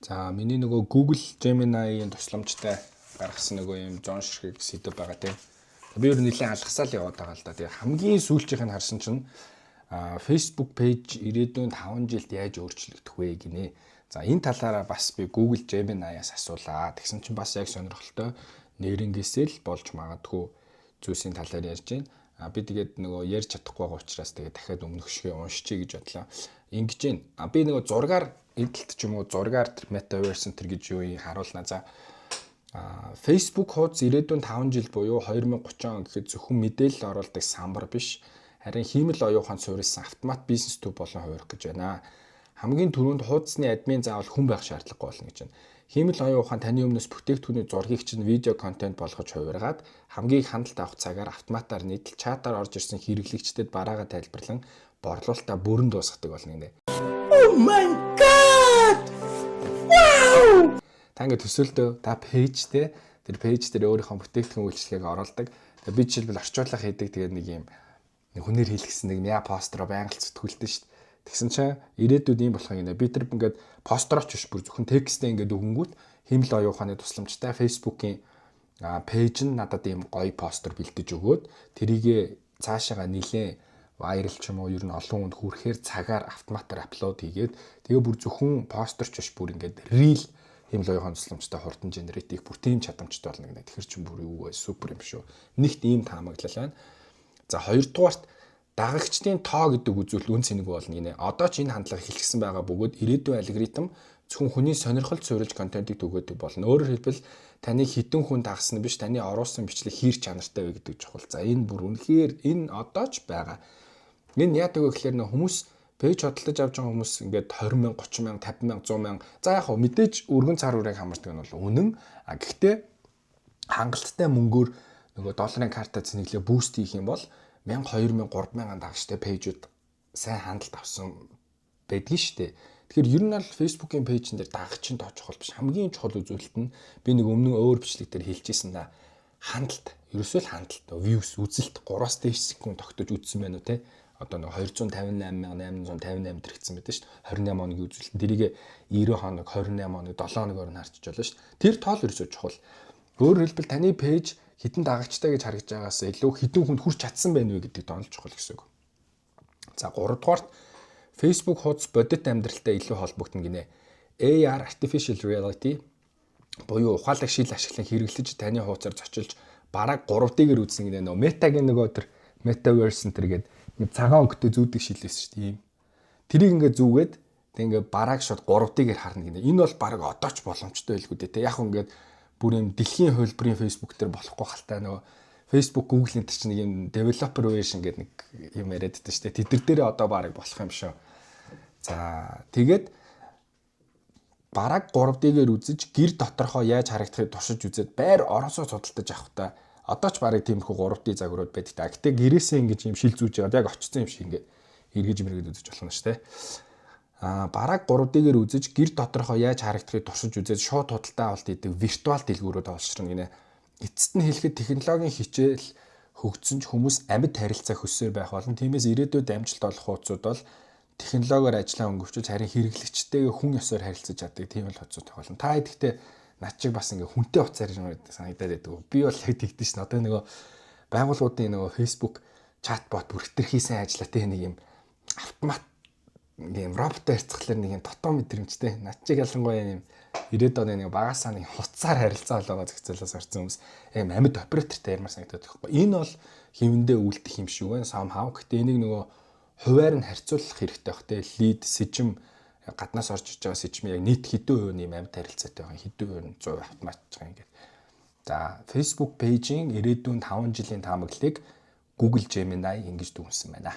За миний нөгөө Google Gemini-ийн тусламжтай гаргасан нөгөө юм John Shirk сэдв байгаа тийм. Би ер нь нэлээд алгасаал яваад байгаа л да. Тэгээ хамгийн сүүлчийнх нь харсан чинь Facebook page ирээдүйн 5 жилд яаж өөрчлөгдөх вэ гинэ. За энэ талаараа бас би Google Gemini-аас асуулаа. Тэгсэн чинь бас яг сонирхолтой нэрнгээсэл болж магадгүй зүйлсийн талаар ярьж байна. Би тэгээд нөгөө ярьж чадахгүй байгаа учраас тэгээд дахиад өмнөх шигээ уншчихъя гэж бодлоо. Ингэж байна. Би нөгөө зургаар эдэлт ч юм уу зургаар Metaverse Center гэж юу юм харуулна. За Facebook хуудас ирээдүйн 5 жил буюу 2030 он гэхэд зөвхөн мэдээлэл оруулдаг самбар биш, харин хиймэл оюуханд суурилсан автомат бизнес төв болон хувирах гэж байна. Хамгийн түрүүнд хуудасны админ заавал хүн байх шаардлагагүй болно гэж байна. Хиймэл оюун ухаан таны өмнөөс бүтээгдэхүүний зургийг чинь видео контент болгож хувиргаад хамгийн их хяналт авах цагаар автоматар нийтл чатаар орж ирсэн хэрэглэгчдэд бараагаа тайлбарлан борлуулалтаа бүрэн дуусгадаг болно гинэ. Oh my god! Wow! Та ингэ төсөөлдөө та пэйжтэй тэр пэйж дээр өөрийнхөө бүтээгдэхүүн үйлчлэгийг оруулдаг. Тэгээ би жишээлбэл орчуулга хийдэг. Тэгээ нэг юм хүнээр хийлгэсэн нэг мяа постро байнга л зүтгүүлдэг шүү дээ. Тэгсэн чинь ирээдүйд юм болох юм гинэ. Би тэр ингээд построч биш бүр зөвхөн текстээ ингээд өгөнгүүт хиймэл оюун ухааны тусламжтай Facebook-ийн пэйж нь надад ийм гоё постэр бэлдэж өгөөд тэрийгэ цаашаага нилээн вайрал ч юм уу ер нь олон хүнд хүрэхээр цагаар автоматар апплод хийгээд тэгээ бүр зөвхөн постерч биш бүр ингээд рил хиймэл оюун ухааны тусламжтай хурдан генерит их бүр тийм чадамжтай болно гинэ. Тэгэхэр чинь бүр юу вэ супер юм шүү. Нэгт ийм таамаглал байна. За хоёрдугаарт дагагчдын тоо гэдэг үзүүлэлт үн цэнийг болно гинэ. Одоо ч энэ хандлага эхэлсэн байгаа бөгөөд ирээдүйн алгоритм зөвхөн хүний сонирхолд суурилж контентыг төгөөдөг болно. Өөрөөр хэлбэл таны хідэн хүн дагсан биш таны оруулсан бичлэг хийр чанартай вэ гэдэг чухал. За энэ бүр үнэхээр энэ одоо ч байгаа. Энэ яадаг вэ гэхээр хүмүүс пэйж хөдөлж авч байгаа хүмүүс ингээд 20,000, 30,000, 50,000, 100,000 за яг хөө мэдээж өргөн цар үрийг хамардаг нь бол үнэн. Гэхдээ хангалттай мөнгөөр нөгөө долларын карта зэниглээ буст хийх юм бол 1000, 2000, 3000 дагагчтай пэйжүүд сайн хяналт авсан байдгийн штэ. Тэгэхээр ер нь бол Facebook-ийн пэйжн дээр дагагчин тоо чухал биш. Хамгийн чухал үзүүлэлт нь би нэг өмнө өөр бичлэг дээр хэлчихсэн да. Хяналт. Ерөөсөө л хяналт. Views үзэлт 3-аас дээш секунд тогтож үзсэн байна уу те. Одоо нэг 258,858 дэрэгцсэн байдаг шүү дээ. 28 хоногийн үзүүлэлт. Тэрийг 90 хоног, 28 хоног, 7 хоногоор нь харчиж болно шүү дээ. Тэр тоол ерөөсөө чухал. Өөрөөр хэлбэл таны пэйж хитэн дагагчтай гэж харагдж байгаас илүү хитэн хүнд хүрч чадсан байна вэ гэдэг тоол чухал гэсэн үг. За 3 дугаарт Facebook хуудас бодит амьдралтай илүү холбогдно гинэ. AR Artificial Reality буюу ухаалаг шил ашиглан хэрэглэж таны хуудасаар зочилж бараг 3D-гээр үзсэн гинэ. Нөө Meta-гийн нөгөө төр Metaverse Center гэдэг нэг цагаан өнгөтэй зүүдэг шилээс шүү дээ. Тэрийг ингээ зүүгээд тэг ингээ бараг шууд 3D-гээр харна гинэ. Энэ бол бараг одоо ч боломжтой байлгүй дээ. Яг ингээд бүр юм дэлхийн хөлбөрийн Facebook дээр болохгүй халтай нөгөө Facebook, Google энэ чинь нэг юм developer version гэдэг нэг юм яриад байдаг шүү дээ. Тэд дээр одоо бараг болох юм шүү. За тэгээд бараг 3D-гээр үзэж гэр доторхоо яаж харагдахыг туршиж үзээд байр ороосоо судалдаж авах та. Одоо ч бараг тиймэрхүү 3D загварууд байдаг та. Гэтэ гэрээсээ ингэж юм шил зүүж яагаад яг очсон юм шиг ингэ эргэж мэргэд үзэж болох нь шүү дээ. Бараг 3D-гээр үзэж гэр доторхоо яаж харагдахыг туршиж үзээд шууд худалдаа авалт хийдэг виртуал дэлгүүрүүд олширна гинэ. Эцэст нь хэлэхэд технологийн хичээл хөгжсөн ч хүмүүс амьд харилцаа хөсөөр байх болно. Тиймээс ирээдүйд амжилт олох хуудсууд бол технологиор ажиллаа өнгөвчөж харин хэрэглэгчтэйгээ хүн ёсоор харилцаж чаддаг тийм л хуудсууд болно. Та гэхдээ над чиг бас ингээ хүнтэй уцаар санагдаад байдаг. Би бол яг тэгдэж шин. Одоо нөгөө байгууллагуудын нөгөө Facebook чатбот бүрхтэрхийсэн ажиллаа те нэг юм автомат ингээм роботтой харьцахлаар нэг юм дотоо мэдрэмжтэй. Над чиг ялангуяа юм 90-ад оны нэг багасаа нэг хуцаар харилцаа болоо зохицуулаас орсон хүмүүс юм амьд оператортай ярмаар санагдаад байхгүй. Энэ бол хэвэндээ үлдэх юм шиг байна. Somehow. Гэтэ энийг нөгөө хуваар нь харьцуулах хэрэгтэй бах те. Лид сэжим гаднаас орж иж байгаа сэжим яг нийт хэдэн хувийн юм амьд харилцаатай байгаа. Хэдэн хувийн 100 автомат байгаа ингээд. За Facebook пэйжийн ирээдүйн 5 жилийн таамаглалыг Google Gemini ингэж дүгнсэн байна.